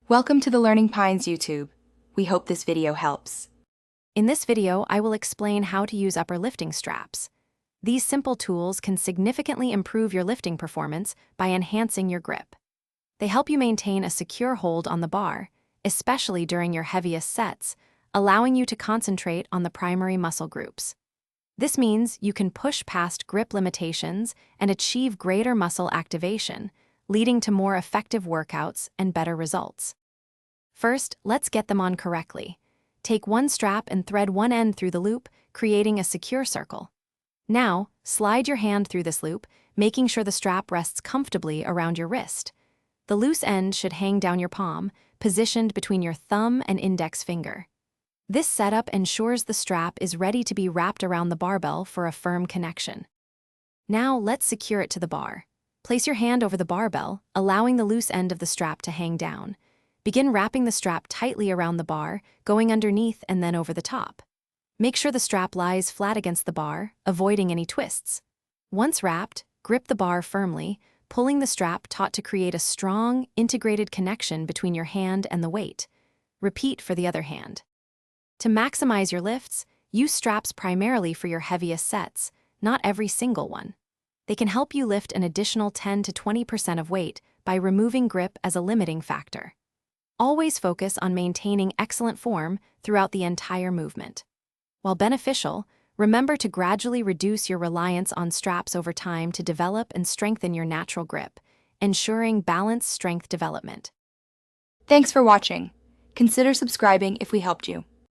Welcome to the Learning Pines YouTube. We hope this video helps. In this video, I will explain how to use upper lifting straps. These simple tools can significantly improve your lifting performance by enhancing your grip. They help you maintain a secure hold on the bar, especially during your heaviest sets, allowing you to concentrate on the primary muscle groups. This means you can push past grip limitations and achieve greater muscle activation, leading to more effective workouts and better results. First, let's get them on correctly. Take one strap and thread one end through the loop, creating a secure circle. Now, slide your hand through this loop, making sure the strap rests comfortably around your wrist. The loose end should hang down your palm, positioned between your thumb and index finger. This setup ensures the strap is ready to be wrapped around the barbell for a firm connection. Now, let's secure it to the bar. Place your hand over the barbell, allowing the loose end of the strap to hang down. Begin wrapping the strap tightly around the bar, going underneath and then over the top. Make sure the strap lies flat against the bar, avoiding any twists. Once wrapped, grip the bar firmly, pulling the strap taut to create a strong, integrated connection between your hand and the weight. Repeat for the other hand. To maximize your lifts, use straps primarily for your heaviest sets, not every single one. They can help you lift an additional 10 to 20% of weight by removing grip as a limiting factor. Always focus on maintaining excellent form throughout the entire movement. While beneficial, remember to gradually reduce your reliance on straps over time to develop and strengthen your natural grip, ensuring balanced strength development. Thanks for watching. Consider subscribing if we helped you.